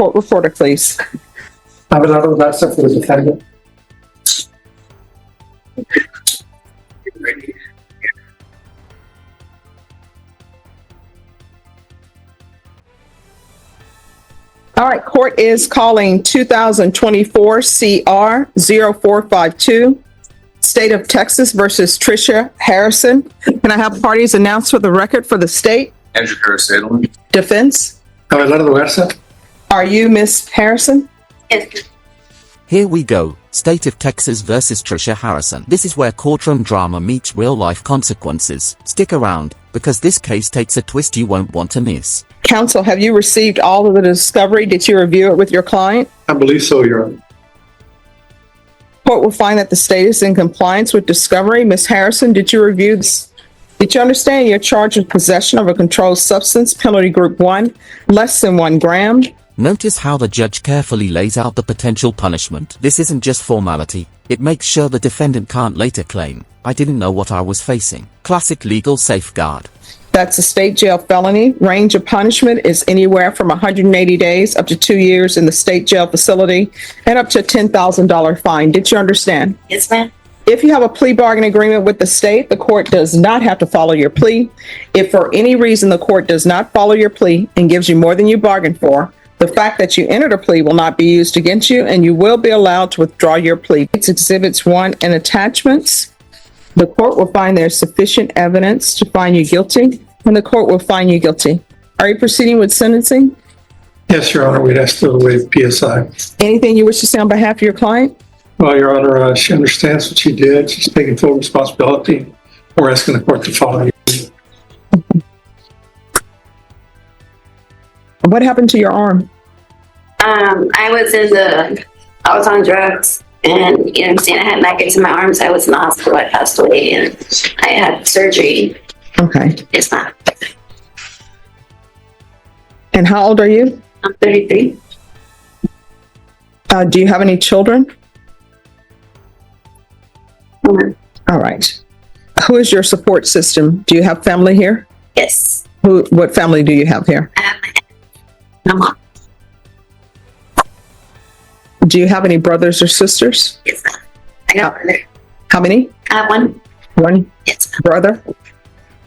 Court reporter, please. Abelardo Garza for the defendant. All right, court is calling 2024 CR 0452, State of Texas versus Tricia Harrison. Can I have parties announced for the record for the state? Andrew Harrison. Defense. Abelardo Garza. Are you Miss Harrison? Yes. Here we go. State of Texas versus Tricia Harrison. This is where courtroom drama meets real-life consequences. Stick around, because this case takes a twist you won't want to miss. Counsel, have you received all of the discovery? Did you review it with your client? I believe so, Your Honor. Court will find that the state is in compliance with discovery. Ms. Harrison, did you review this? Did you understand you're charged with possession of a controlled substance, penalty group 1, less than 1 gram? Notice how the judge carefully lays out the potential punishment. This isn't just formality. It makes sure the defendant can't later claim, "I didn't know what I was facing." Classic legal safeguard. That's a state jail felony. Range of punishment is anywhere from 180 days up to 2 years in the state jail facility and up to a $10,000 fine. Did you understand? Yes, ma'am. If you have a plea bargain agreement with the state, the court does not have to follow your plea. If for any reason the court does not follow your plea and gives you more than you bargained for, the fact that you entered a plea will not be used against you, and you will be allowed to withdraw your plea. It's Exhibits 1 and attachments. The court will find there's sufficient evidence to find you guilty, and the court will find you guilty. Are you proceeding with sentencing? Yes, Your Honor, we'd ask to waive PSI. Anything you wish to say on behalf of your client? Well, Your Honor, she understands what she did. She's taking full responsibility. We're asking the court to follow you. What happened to your arm? I was on drugs, and you know what I'm saying, I had maggots in my arms. I was in the hospital. I passed away, and I had surgery. Okay. It's not. And how old are you? I'm 33. Do you have any children? Mm-hmm. All right. Who is your support system? Do you have family here? Yes. What family do you have here? I have my mom. Do you have any brothers or sisters? Yes, ma'am. I got a brother. How many? I have one. One Yes, ma'am. brother?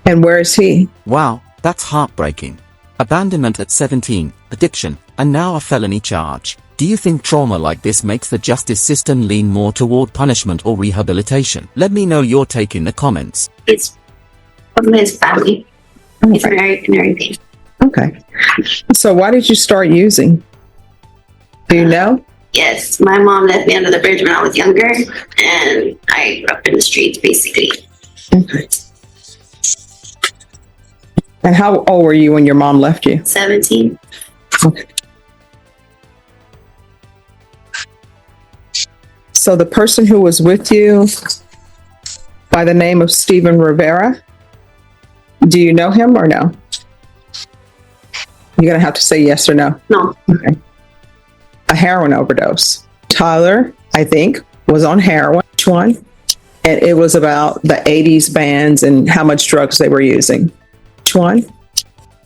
And where is he? Wow, that's heartbreaking. Abandonment at 17, addiction, and now a felony charge. Do you think trauma like this makes the justice system lean more toward punishment or rehabilitation? Let me know your take in the comments. It's from his family. He's married and everything. Okay. So why did you start using? Do you know? Yes, my mom left me under the bridge when I was younger, and I grew up in the streets, basically. Okay. And how old were you when your mom left you? 17. Okay. So the person who was with you by the name of Stephen Rivera, do you know him or no? You're going to have to say yes or no. No. Okay. A heroin overdose. Tyler, I think, was on heroin. Which one? And it was about the 80s bands and how much drugs they were using. Which one?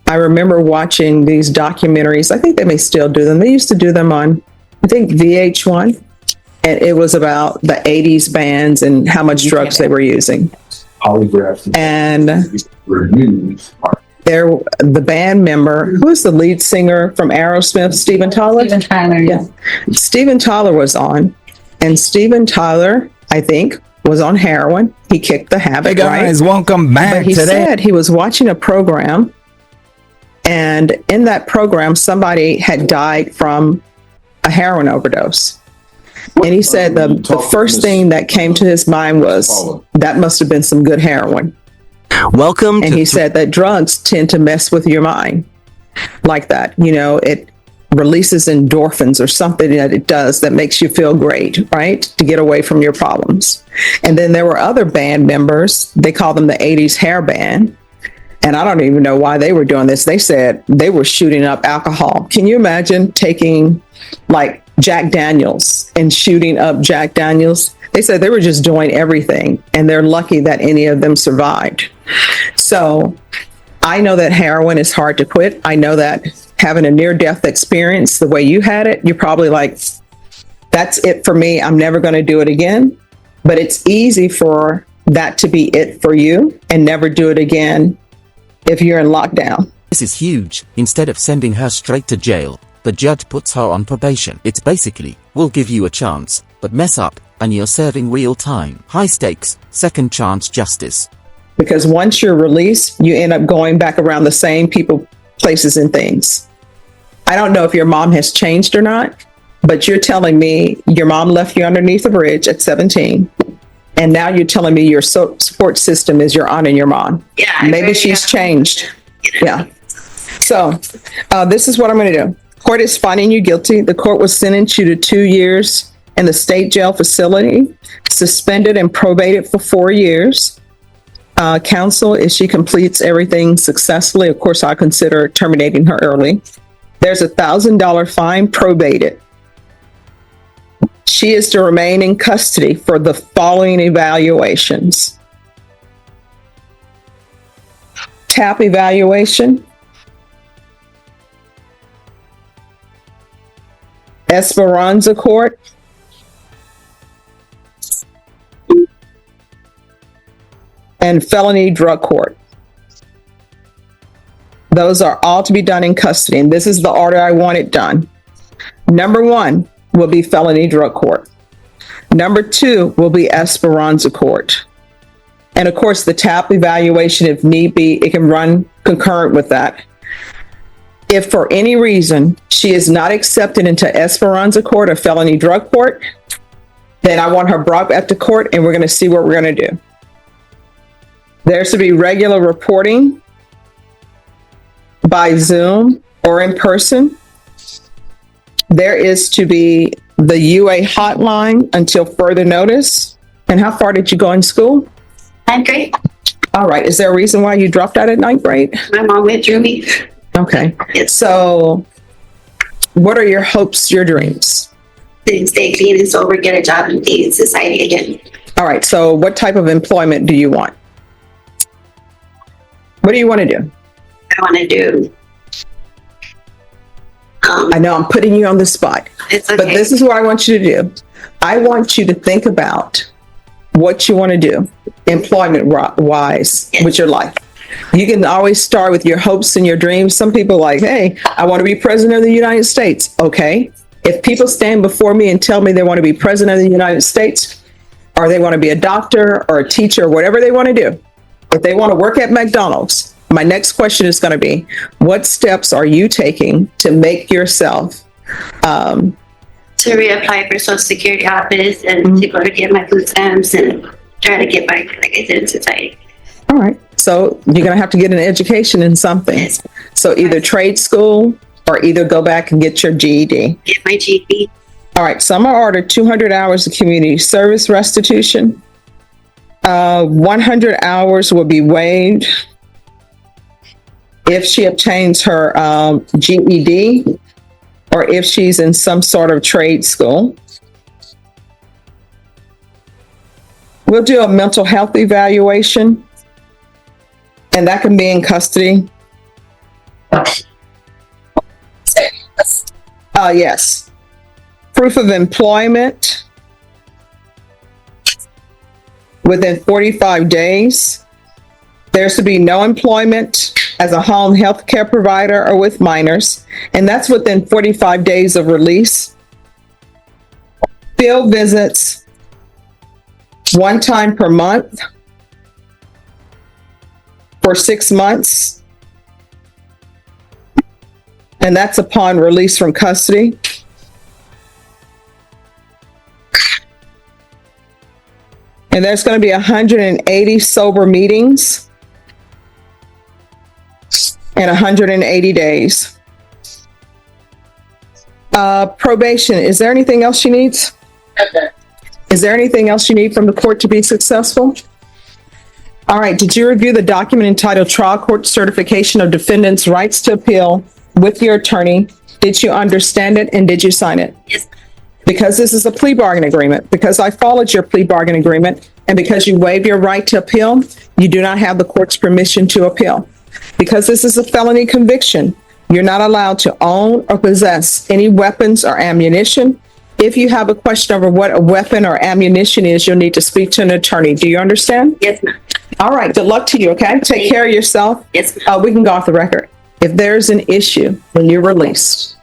I remember watching these documentaries. I think they may still do them. They used to do them on, I think, VH1. And it was about the 80s bands and how much drugs they were using. Polygraphs And removed. the band member, who is the lead singer from Aerosmith, Steven Tyler? Steven Tyler, yeah. Steven Tyler was on, and Steven Tyler, I think, was on heroin. He kicked the habit, Hey guys, right? welcome back But he today. said he was watching a program, and in that program, somebody had died from a heroin overdose. And he said the first thing that came to his mind was, that must have been some good heroin. Welcome And to he said that drugs tend to mess with your mind like that. You know, it releases endorphins or something that it does that makes you feel great, right? To get away from your problems. And then there were other band members. They call them the 80s hair band. And I don't even know why they were doing this. They said they were shooting up alcohol. Can you imagine taking like Jack Daniels and shooting up Jack Daniels? They said they were just doing everything, and they're lucky that any of them survived. So I know that heroin is hard to quit. I know that having a near-death experience the way you had it, you're probably like, that's it for me. I'm never going to do it again. But it's easy for that to be it for you and never do it again if you're in lockdown. This is huge. Instead of sending her straight to jail, the judge puts her on probation. It's basically, we'll give you a chance, but mess up, and you're serving real time. High stakes, second chance justice. Because once you're released, you end up going back around the same people, places, and things. I don't know if your mom has changed or not, but you're telling me your mom left you underneath a bridge at 17. And now you're telling me your support system is your aunt and your mom. Yeah. Maybe she's changed. Yeah. So this is what I'm going to do. Court is finding you guilty. The court will sentence you to 2 years in the state jail facility, suspended and probated for 4 years. Counsel, if she completes everything successfully, of course, I consider terminating her early. There's $1,000 fine, probated. She is to remain in custody for the following evaluations. TAP evaluation, Esperanza Court, and felony drug court. Those are all to be done in custody, and this is the order I want it done. Number 1 will be felony drug court. Number 2 will be Esperanza Court. And of course, the TAP evaluation, if need be, it can run concurrent with that. If for any reason she is not accepted into Esperanza Court or felony drug court, then I want her brought back to court and we're going to see what we're going to do. There's to be regular reporting by Zoom or in person. There is to be the UA hotline until further notice. And how far did you go in school? 9th grade. All right. Is there a reason why you dropped out at 9th grade? My mom withdrew me. Okay. Yes. So what are your hopes, your dreams? To stay clean and sober, get a job and be in society again. All right. So what type of employment do you want? What do you want to do? I want to do. I know I'm putting you on the spot, It's okay. but this is what I want you to do. I want you to think about what you want to do employment wise with your life. You can always start with your hopes and your dreams. Some people are like, hey, I want to be president of the United States. Okay. If people stand before me and tell me they want to be president of the United States, or they want to be a doctor or a teacher, or whatever they want to do, if they want to work at McDonald's, my next question is going to be, what steps are you taking to make yourself to reapply for Social Security office and to go to get my food stamps and try to get back, like I said, in society. all right. So you're going to have to get an education in something. Yes. So either trade school or either go back and get your GED. Get my GED. All right. So I'm going to order 200 hours of community service restitution. 100 hours will be waived if she obtains her GED or if she's in some sort of trade school. We'll do a mental health evaluation, and that can be in custody. Yes. Proof of employment within 45 days. There's to be no employment as a home health care provider or with minors, and that's within 45 days of release. Field visits 1 time per month for 6 months, and that's upon release from custody. And there's going to be 180 sober meetings in 180 days. Probation. Is there anything else she needs? Okay. Is there anything else you need from the court to be successful? All right. Did you review the document entitled Trial Court Certification of Defendant's Rights to Appeal with your attorney? Did you understand it and did you sign it? Yes. Because this is a plea bargain agreement, because I followed your plea bargain agreement, and because you waive your right to appeal, you do not have the court's permission to appeal. Because this is a felony conviction, You're not allowed to own or possess any weapons or ammunition. If you have a question over what a weapon or ammunition is, you'll need to speak to an attorney. Do you understand? Yes, ma'am. All right, good luck to you, okay? Take care of yourself. Yes, ma'am. We can go off the record. If there's an issue when you're released,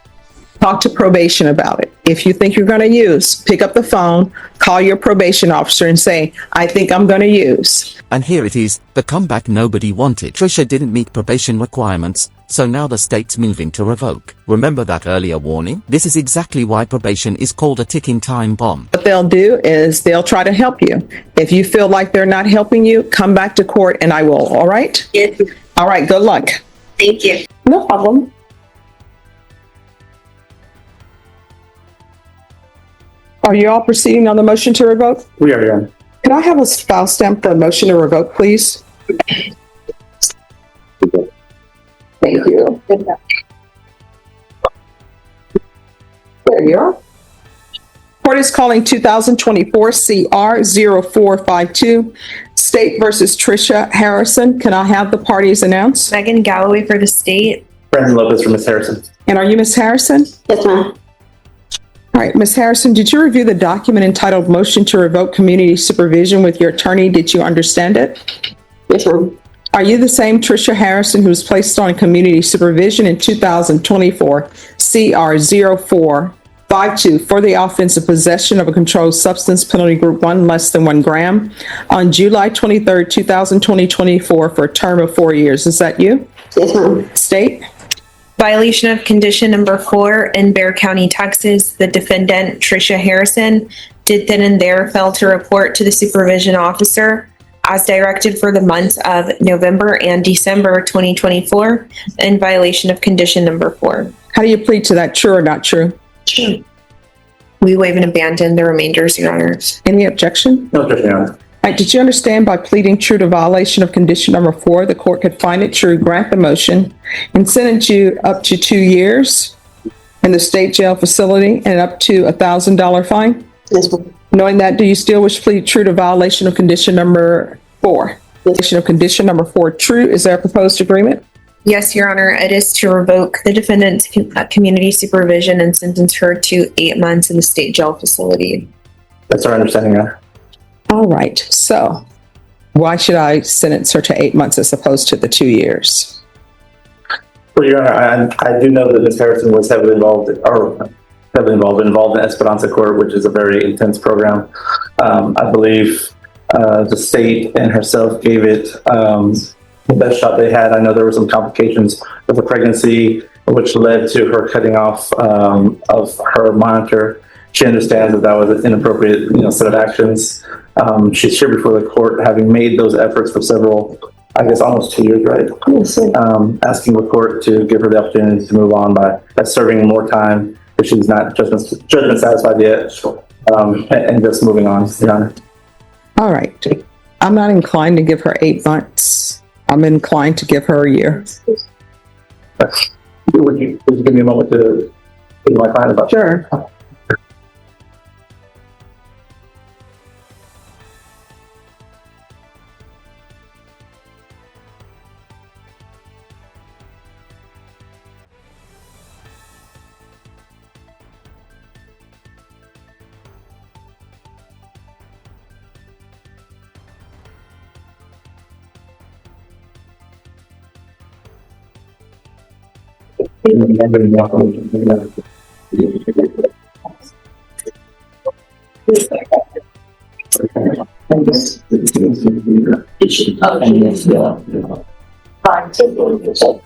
talk to probation about it. If you think you're going to use, pick up the phone, call your probation officer and say, I think I'm going to use. And here it is, the comeback nobody wanted. Trisha didn't meet probation requirements, so now the state's moving to revoke. Remember that earlier warning? This is exactly why probation is called a ticking time bomb. What they'll do is they'll try to help you. If you feel like they're not helping you, come back to court and I will, all right? Yes, ma'am. All right, good luck. Thank you. No problem. Are you all proceeding on the motion to revoke? We are, Your Honor. Can I have a file stamp for a motion to revoke, please? Thank you. There you are. Court is calling 2024 CR 0452, State versus Trisha Harrison. Can I have the parties announced? Megan Galloway for the state. Brandon Lopez from Miss Harrison. And are you Ms. Harrison? Yes, ma'am. All right, Ms. Harrison, did you review the document entitled Motion to Revoke Community Supervision with your attorney? Did you understand it? Yes, ma'am. Are you the same Trisha Harrison who was placed on community supervision in 2024 CR 0452 for the offense of possession of a controlled substance, penalty group 1 less than 1 gram, on July 23rd, 2024 for a term of 4 years? Is that you? Yes, ma'am. State? Violation of condition number 4 in Bexar County, Texas. The defendant, Trisha Harrison, did then and there fail to report to the supervision officer as directed for the months of November and December 2024 in violation of condition number 4. How do you plead to that? True or not true? True. We waive and abandon the remainders, Your Honor. Any objection? No, Judge, Your Honor. All right, did you understand by pleading true to violation of condition number 4, the court could find it true, grant the motion, and sentence you up to 2 years in the state jail facility and up to $1,000 fine? Yes, ma'am. Knowing that, do you still wish to plead true to violation of condition number 4? Violation of condition number 4 true. Is there a proposed agreement? Yes, Your Honor. It is to revoke the defendant's community supervision and sentence her to 8 months in the state jail facility. That's our understanding, Your Honor. All right, so why should I sentence her to 8 months as opposed to the 2 years? Well, Your Honor, I do know that Miss Harrison was heavily involved in Esperanza Court, which is a very intense program. I believe the state and herself gave it the best shot they had. I know there were some complications with the pregnancy, which led to her cutting off of her monitor. She understands that that was an inappropriate, set of actions. She's here before the court, having made those efforts for several, I guess, almost 2 years, right? Yes, Asking the court to give her the opportunity to move on by serving more time if she's not judgment satisfied yet, and just moving on, Your Honor. All right. I'm not inclined to give her 8 months. I'm inclined to give her a year. Would you give me a moment to speak to my client about that? Sure.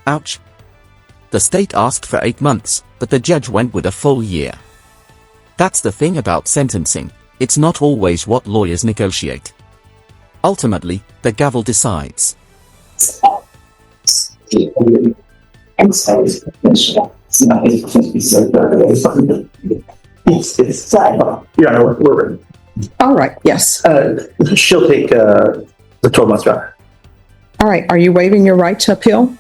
Ouch. The state asked for 8 months, but the judge went with a full year. That's the thing about sentencing, it's not always what lawyers negotiate. Ultimately, the gavel decides. Your Honor, we're ready. All right. Yes. She'll take the 12 months, Your Honor. All right. Are you waiving your right to appeal?